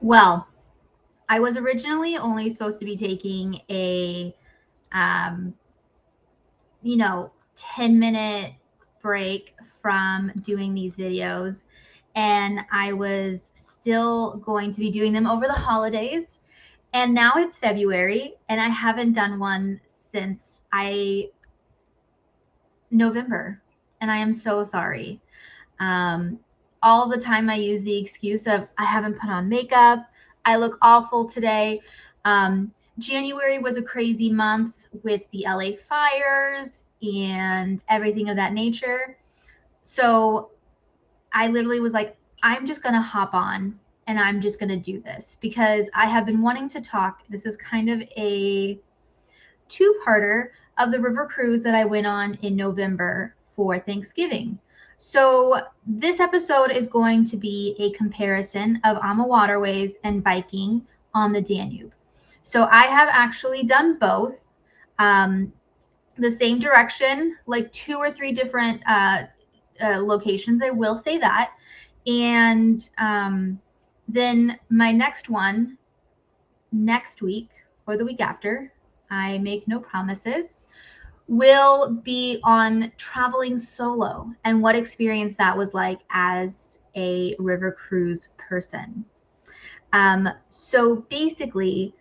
Well, I was originally only supposed to be taking a, um, 10-minute break from doing these videos. And I was still going to be doing them over the holidays. And now it's February, and I haven't done one since November. And I am so sorry. Um, all the time I use the excuse of I haven't put on makeup. I look awful today. January was a crazy month with the LA fires and everything of that nature. So I literally was like, I'm just going to hop on and I'm just going to do this because I have been wanting to talk. This is kind of a two-parter of the river cruise that I went on in November for Thanksgiving. So this episode is going to be a comparison of Amawaterways and Viking on the Danube. So I have actually done both. Um, the same direction, like 2 or 3 different locations, I will say that. And then my next one next week or the week after, I make no promises, will be on traveling solo and what experience that was like as a river cruise person. So basically,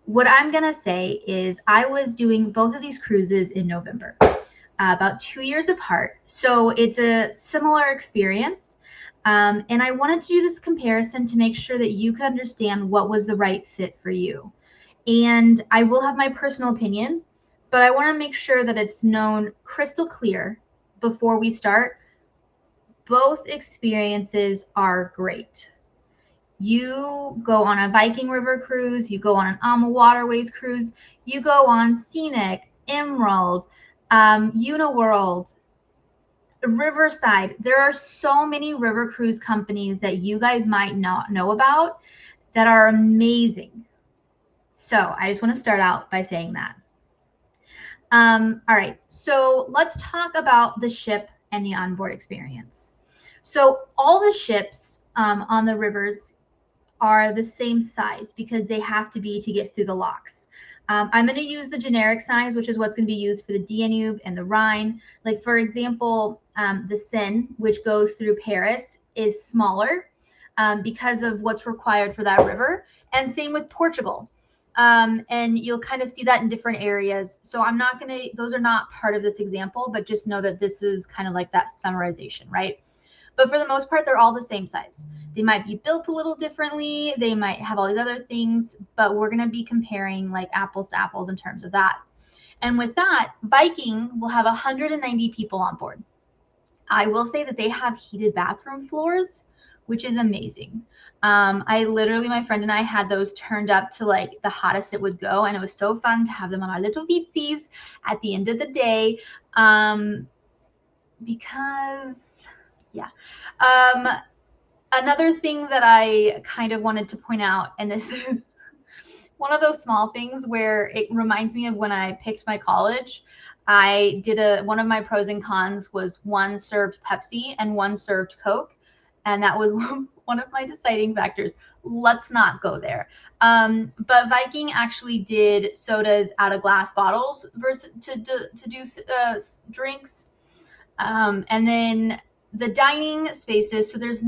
what I'm going to say is I was doing both of these cruises in November, about 2 years apart. So it's a similar experience. And I wanted to do this comparison to make sure that you could understand what was the right fit for you. And I will have my personal opinion, but I want to make sure that it's known crystal clear before we start. Both experiences are great. You go on a Viking River cruise, you go on an Amawaterways cruise, you go on Scenic, Emerald, Uniworld, Riverside. There are so many river cruise companies that you guys might not know about that are amazing. So I just want to start out by saying that. All right, so let's talk about the ship and the onboard experience. So all the ships on the rivers are the same size because they have to be to get through the locks. I'm going to use the generic size, which is what's going to be used for the Danube and the Rhine. Like, for example, the Seine, which goes through Paris, is smaller because of what's required for that river. And same with Portugal. And you'll kind of see that in different areas. So I'm not going to, those are not part of this example, but just know that this is kind of like that summarization, right? But for the most part, they're all the same size. They might be built a little differently. They might have all these other things, but we're going to be comparing like apples to apples in terms of that. And with that, Viking will have 190 people on board. I will say that they have heated bathroom floors, which is amazing. I literally, my friend and I had those turned up to like the hottest it would go. And it was so fun to have them on our little beatsies at the end of the day. Because, yeah. Another thing that I kind of wanted to point out, and this is one of those small things where it reminds me of when I picked my college. I did one of my pros and cons was one served Pepsi and one served Coke. And that was one of my deciding factors. Let's not go there. But Viking actually did sodas out of glass bottles versus to do drinks. And then the dining spaces. So there's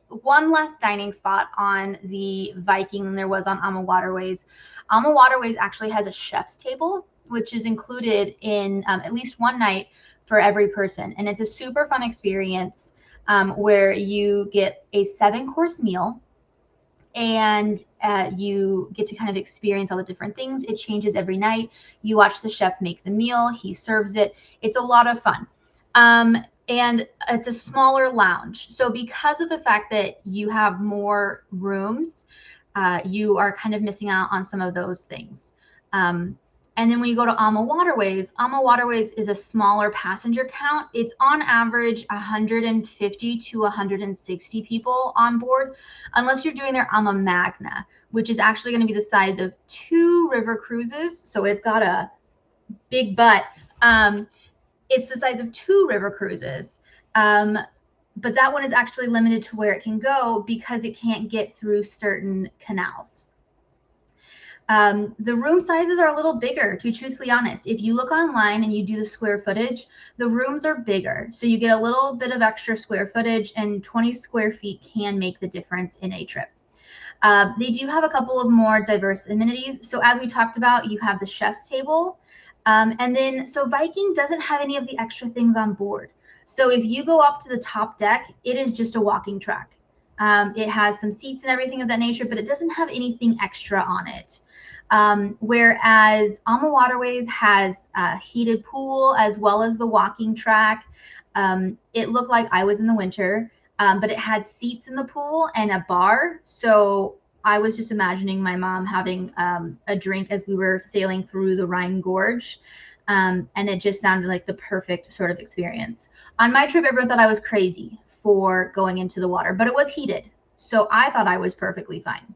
one less dining spot on the Viking than there was on Amawaterways. Amawaterways actually has a chef's table, which is included in at least one night for every person. And it's a super fun experience where you get a 7-course meal and you get to kind of experience all the different things. It changes every night. You watch the chef make the meal. He serves it. It's a lot of fun. And it's a smaller lounge. So because of the fact that you have more rooms, you are kind of missing out on some of those things. And then when you go to Amawaterways is a smaller passenger count. It's on average 150 to 160 people on board, unless you're doing their Ama Magna, which is actually going to be the size of 2 river cruises. So it's got a big butt. It's the size of 2 river cruises. but that one is actually limited to where it can go because it can't get through certain canals. The room sizes are a little bigger, to be truthfully honest. If you look online and you do the square footage, the rooms are bigger. So you get a little bit of extra square footage, and 20 square feet can make the difference in a trip. They do have a couple of more diverse amenities. So as we talked about, you have the chef's table. And then, so Viking doesn't have any of the extra things on board. So if you go up to the top deck, it is just a walking track. It has some seats and everything of that nature, but it doesn't have anything extra on it. Whereas Amawaterways has a heated pool as well as the walking track. It looked like I was in the winter, but it had seats in the pool and a bar. So I was just imagining my mom having a drink as we were sailing through the Rhine Gorge. And it just sounded like the perfect sort of experience. On my trip, everyone thought I was crazy for going into the water, but it was heated. So I thought I was perfectly fine.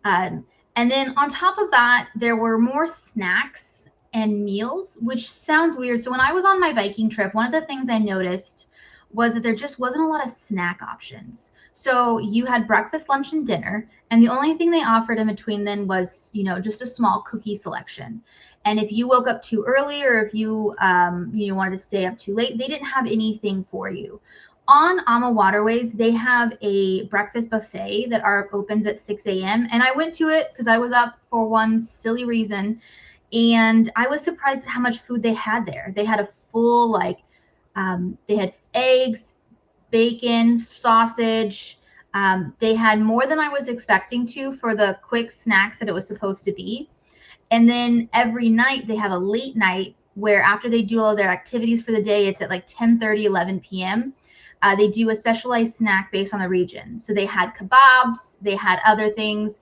And then on top of that, there were more snacks and meals, which sounds weird. So when I was on my Viking trip, one of the things I noticed was that there just wasn't a lot of snack options. So you had breakfast, lunch, and dinner, and the only thing they offered in between then was, just a small cookie selection. And if you woke up too early, or if you wanted to stay up too late, they didn't have anything for you. On Amawaterways, they have a breakfast buffet that opens at 6 a.m. And I went to it because I was up for one silly reason. And I was surprised at how much food they had there. They had a full, they had eggs, bacon, sausage. They had more than I was expecting to for the quick snacks that it was supposed to be. And then every night they have a late night where after they do all their activities for the day, it's at like 10:30, 11 p.m. They do a specialized snack based on the region. So they had kebabs, they had other things,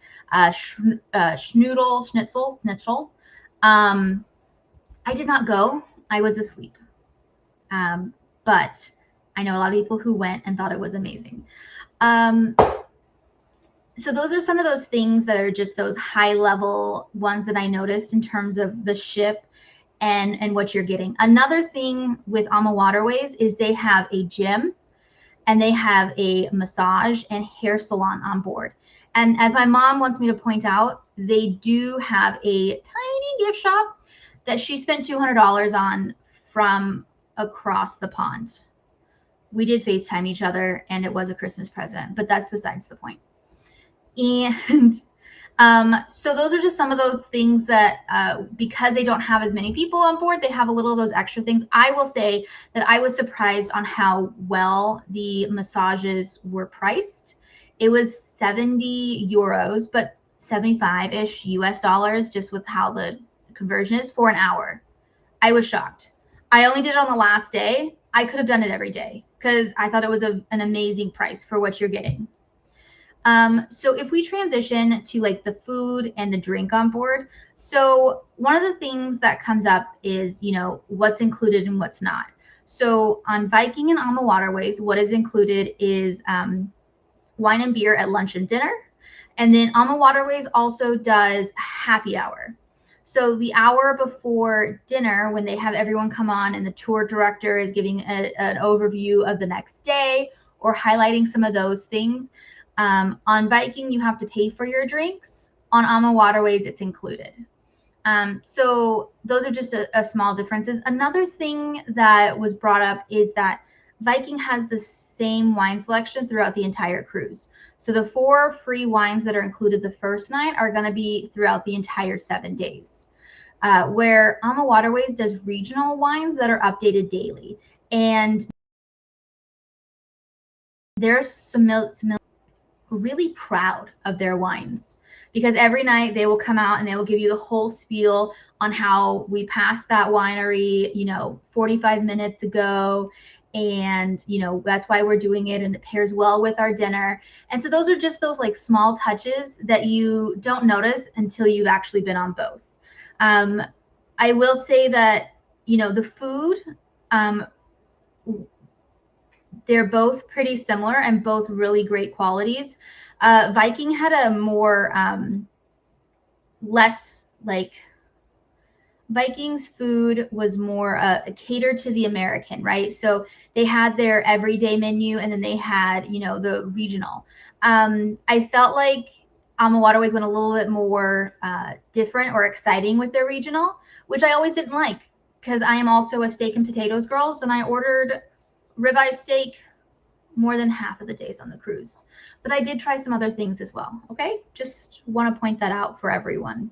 schnitzel. I did not go. I was asleep. But I know a lot of people who went and thought it was amazing. So those are some of those things that are just those high level ones that I noticed in terms of the ship and what you're getting. Another thing with Amawaterways is they have a gym, and they have a massage and hair salon on board. And as my mom wants me to point out, they do have a tiny gift shop that she spent $200 on from across the pond. We did FaceTime each other, and it was a Christmas present, but that's besides the point. And so those are just some of those things that because they don't have as many people on board, they have a little of those extra things. I will say that I was surprised on how well the massages were priced. It was 70 euros, but 75-ish US dollars, just with how the conversion is for an hour. I was shocked. I only did it on the last day. I could have done it every day because I thought it was an amazing price for what you're getting. So if we transition to like the food and the drink on board, so one of the things that comes up is, what's included and what's not. So on Viking and Amawaterways, what is included is wine and beer at lunch and dinner. And then Amawaterways also does happy hour. So the hour before dinner, when they have everyone come on and the tour director is giving an overview of the next day or highlighting some of those things, on Viking, you have to pay for your drinks. On Amawaterways, it's included. So those are just a small differences. Another thing that was brought up is that Viking has the same wine selection throughout the entire cruise. So the 4 free wines that are included the first night are going to be throughout the entire 7 days. Where Amawaterways does regional wines that are updated daily. And there's some really proud of their wines, because every night they will come out and they will give you the whole spiel on how we passed that winery 45 minutes ago, and that's why we're doing it, and it pairs well with our dinner. And so those are just those like small touches that you don't notice until you've actually been on both. I will say that the food, they're both pretty similar and both really great qualities. Viking had a more less like Viking's food was more catered to the American, right? So they had their everyday menu, and then they had, you know, the regional. I felt like Amawaterways went a little bit more different or exciting with their regional, which I always didn't like, because I am also a steak and potatoes girls, and I ordered ribeye steak more than half of the days on the cruise. But I did try some other things as well, okay? Just want to point that out for everyone.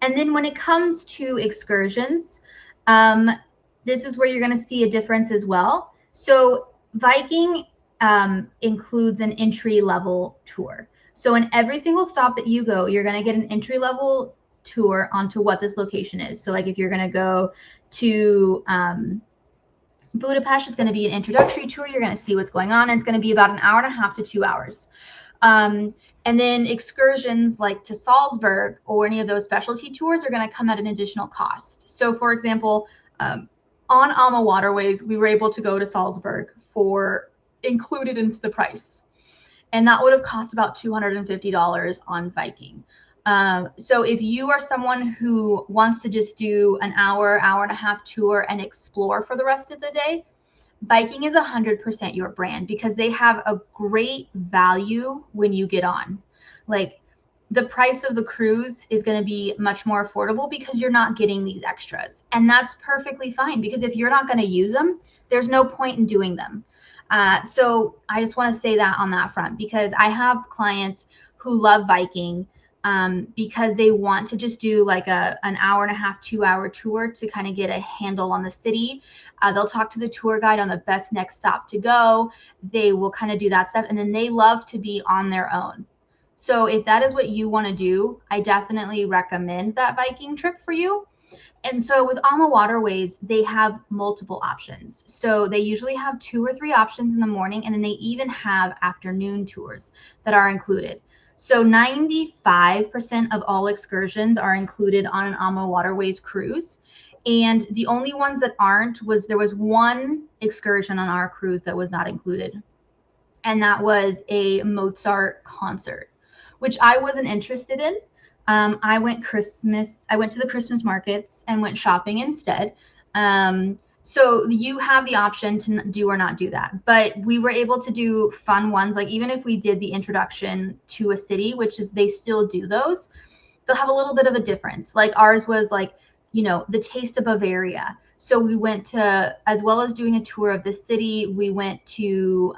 And then when it comes to excursions, this is where you're going to see a difference as well. So Viking includes an entry level tour. So in every single stop that you go, you're going to get an entry level tour onto what this location is. So like if you're going to go to Budapest, is going to be an introductory tour. You're going to see what's going on. And it's going to be about an hour and a half to 2 hours. And then excursions like to Salzburg or any of those specialty tours are going to come at an additional cost. So for example, on Amawaterways, we were able to go to Salzburg for included into the price. And that would have cost about $250 on Viking. So if you are someone who wants to just do an hour, hour and a half tour and explore for the rest of the day, Viking is 100% your brand, because they have a great value when you get on. Like the price of the cruise is going to be much more affordable because you're not getting these extras. And that's perfectly fine, because if you're not going to use them, there's no point in doing them. So I just want to say that on that front, because I have clients who love Viking because they want to just do like an hour and a half, 2 hour tour to kind of get a handle on the city. They'll talk to the tour guide on the best next stop to go. They will kind of do that stuff. And then they love to be on their own. So if that is what you want to do, I definitely recommend that Viking trip for you. And so with Amawaterways, they have multiple options. So they usually have 2 or 3 options in the morning, and then they even have afternoon tours that are included. So 95% of all excursions are included on an Amawaterways cruise. And the only ones that aren't there was one excursion on our cruise that was not included. And that was a Mozart concert, which I wasn't interested in. I went to the Christmas markets and went shopping instead. So you have the option to do or not do that. But we were able to do fun ones. Like even if we did the introduction to a city, which is they still do those, they'll have a little bit of a difference. Like ours was like, you know, the taste of Bavaria. So we went to, as well as doing a tour of the city, we went to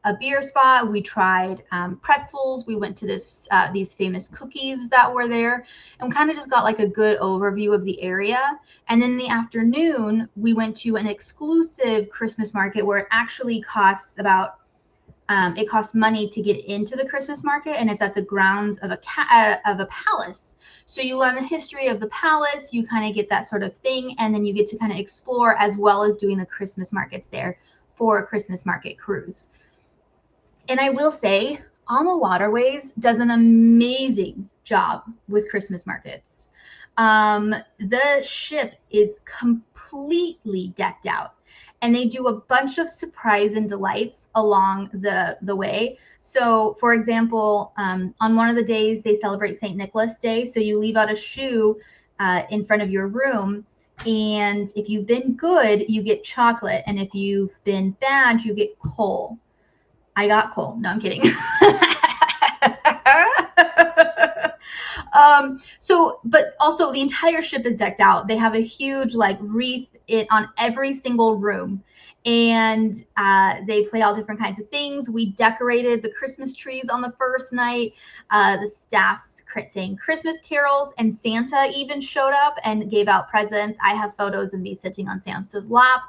a beer spot. We tried pretzels. We went to these famous cookies that were there, and kind of just got like a good overview of the area. And then in the afternoon, we went to an exclusive Christmas market where it actually costs about it costs money to get into the Christmas market, and it's at the grounds of a palace. So you learn the history of the palace, you kind of get that sort of thing, and then you get to kind of explore as well as doing the Christmas markets there for a Christmas market cruise. And I will say, Amawaterways does an amazing job with Christmas markets. The ship is completely decked out, and they do a bunch of surprise and delights along the way. So, for example, on one of the days, they celebrate St. Nicholas Day. So you leave out a shoe in front of your room. And if you've been good, you get chocolate. And if you've been bad, you get coal. I got coal. No, I'm kidding. But also the entire ship is decked out. They have a huge like wreath on every single room, and they play all different kinds of things. We decorated the Christmas trees on the first night. The staff's saying Christmas carols, and Santa even showed up and gave out presents. I have photos of me sitting on Santa's lap.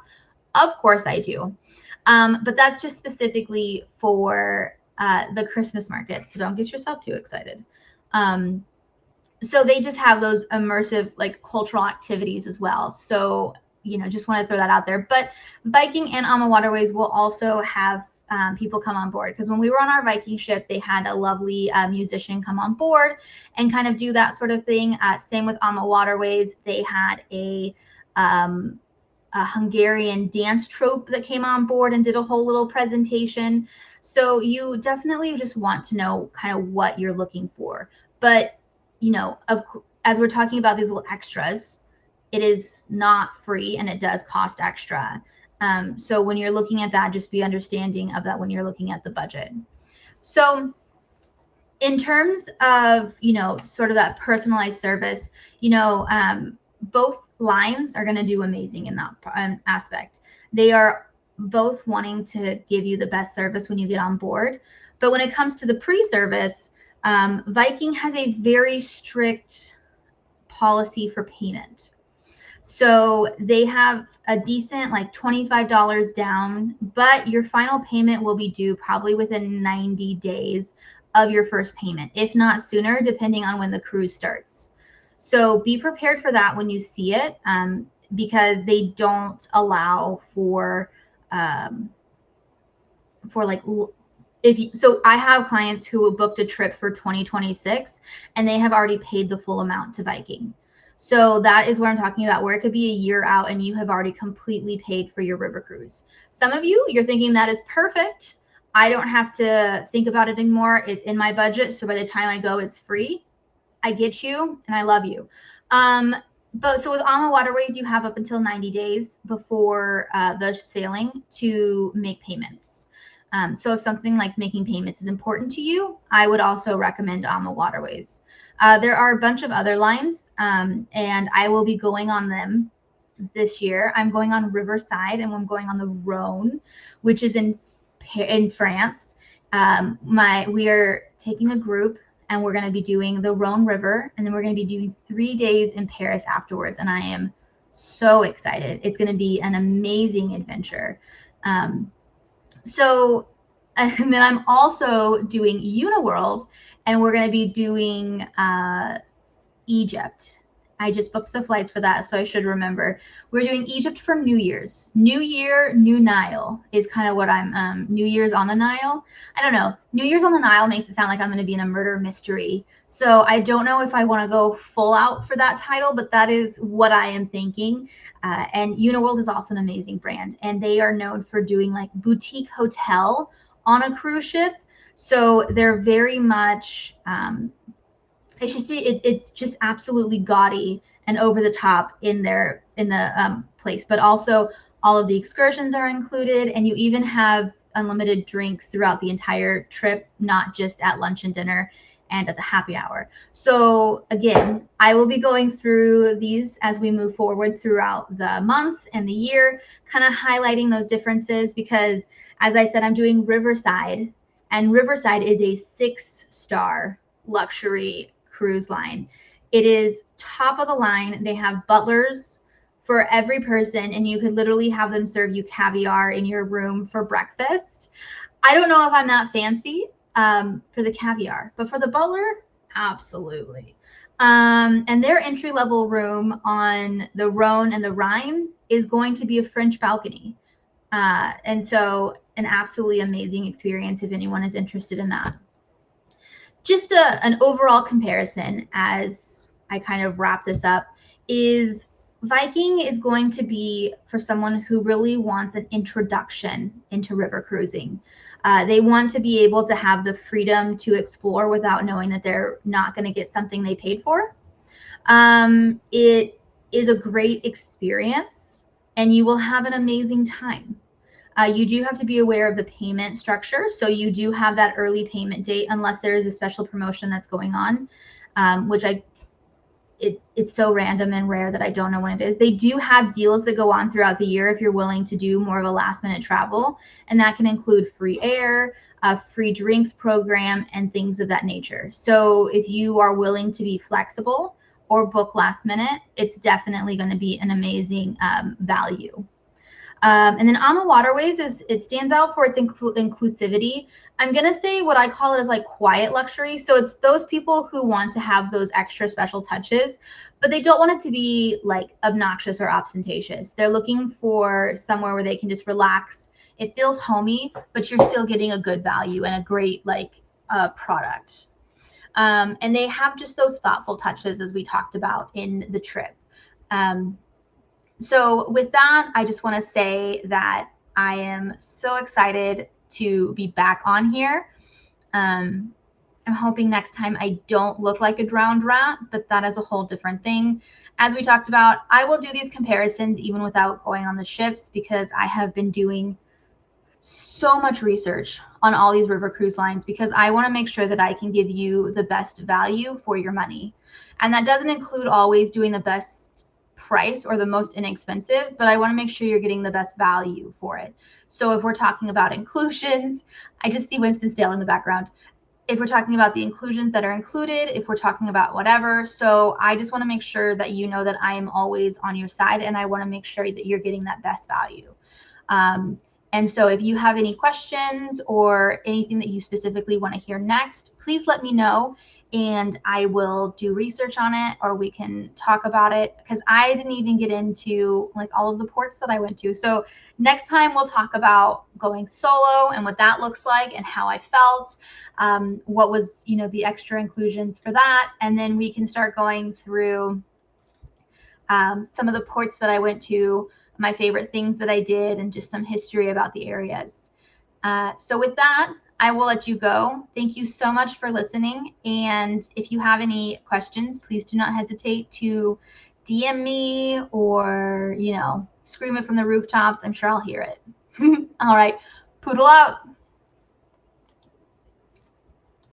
Of course I do. But that's just specifically for the Christmas market, so don't get yourself too excited. So they just have those immersive like cultural activities as well. So, you know, just want to throw that out there. But Viking and Amawaterways will also have people come on board, because when we were on our Viking ship, they had a lovely musician come on board and kind of do that sort of thing. Same with Amawaterways, they had a Hungarian dance troupe that came on board and did a whole little presentation. So you definitely just want to know kind of what you're looking for. But, you know, as we're talking about these little extras, it is not free and it does cost extra. So when you're looking at that, just be understanding of that when you're looking at the budget. So in terms of, sort of that personalized service, both lines are going to do amazing in that aspect. They are both wanting to give you the best service when you get on board. But when it comes to the pre-service, Viking has a very strict policy for payment. So they have a decent like $25 down, but your final payment will be due probably within 90 days of your first payment, if not sooner, depending on when the cruise starts. So be prepared for that when you see it, because they don't allow for like, so I have clients who booked a trip for 2026 and they have already paid the full amount to Viking. So that is where I'm talking about, where it could be a year out and you have already completely paid for your river cruise. Some of you, you're thinking that is perfect. I don't have to think about it anymore. It's in my budget. So by the time I go, it's free. I get you and I love you. But so with Amawaterways, you have up until 90 days before the sailing to make payments. So if something like making payments is important to you, I would also recommend Amawaterways. There are a bunch of other lines, and I will be going on them this year. I'm going on Riverside, and I'm going on the Rhone, which is in France. We are taking a group, and we're going to be doing the Rhone River, and then we're going to be doing 3 days in Paris afterwards, and I am so excited. It's going to be an amazing adventure. So, and then I'm also doing Uniworld, and we're going to be doing Egypt. I just booked the flights for that, so I should remember. We're doing Egypt for New Year's. New Year, New Nile is kind of what I'm, New Year's on the Nile. I don't know. New Year's on the Nile makes it sound like I'm going to be in a murder mystery. So I don't know if I want to go full out for that title, but that is what I am thinking. And Uniworld is also an amazing brand, and they are known for doing like boutique hotel on a cruise ship. So they're very much, it's just absolutely gaudy and over the top in the place, but also all of the excursions are included, and you even have unlimited drinks throughout the entire trip, not just at lunch and dinner and at the happy hour. So again, I will be going through these as we move forward throughout the months and the year, kind of highlighting those differences, because as I said, I'm doing Riverside, and Riverside is a 6-star luxury cruise line. It is top of the line. They have butlers for every person, and you could literally have them serve you caviar in your room for breakfast. I don't know if I'm that fancy for the caviar, but for the butler, absolutely. And their entry-level room on the Rhone and the Rhine is going to be a French balcony. And so an absolutely amazing experience if anyone is interested in that. Just an overall comparison as I kind of wrap this up is Viking is going to be for someone who really wants an introduction into river cruising. They want to be able to have the freedom to explore without knowing that they're not going to get something they paid for. It is a great experience, and you will have an amazing time. You do have to be aware of the payment structure. So you do have that early payment date unless there is a special promotion that's going on, which it's so random and rare that I don't know when it is. They do have deals that go on throughout the year if you're willing to do more of a last minute travel. And that can include free air, a free drinks program, and things of that nature. So if you are willing to be flexible or book last minute, it's definitely going to be an amazing value. And then Amawaterways it stands out for its inclusivity. I'm going to say what I call it as like quiet luxury. So it's those people who want to have those extra special touches, but they don't want it to be like obnoxious or ostentatious. They're looking for somewhere where they can just relax. It feels homey, but you're still getting a good value and a great like product. And they have just those thoughtful touches as we talked about in the trip. So with that, I just want to say that I am so excited to be back on here. I'm hoping next time I don't look like a drowned rat, but that is a whole different thing. As we talked about, I will do these comparisons even without going on the ships because I have been doing so much research on all these river cruise lines because I want to make sure that I can give you the best value for your money. And that doesn't include always doing the best price or the most inexpensive, but I want to make sure you're getting the best value for it. So if we're talking about inclusions, I just see Winston-Salem in the background. If we're talking about the inclusions that are included, if we're talking about whatever. So I just want to make sure that you know that I am always on your side and I want to make sure that you're getting that best value. And so if you have any questions or anything that you specifically want to hear next, please let me know and I will do research on it or we can talk about it because I didn't even get into like all of the ports that I went to. So next time we'll talk about going solo and what that looks like and how I felt, what was, you know, the extra inclusions for that. And then we can start going through some of the ports that I went to, my favorite things that I did, and just some history about the areas. So with that, I will let you go. Thank you so much for listening. And if you have any questions, please do not hesitate to DM me or, you know, scream it from the rooftops. I'm sure I'll hear it. All right. Poodle out.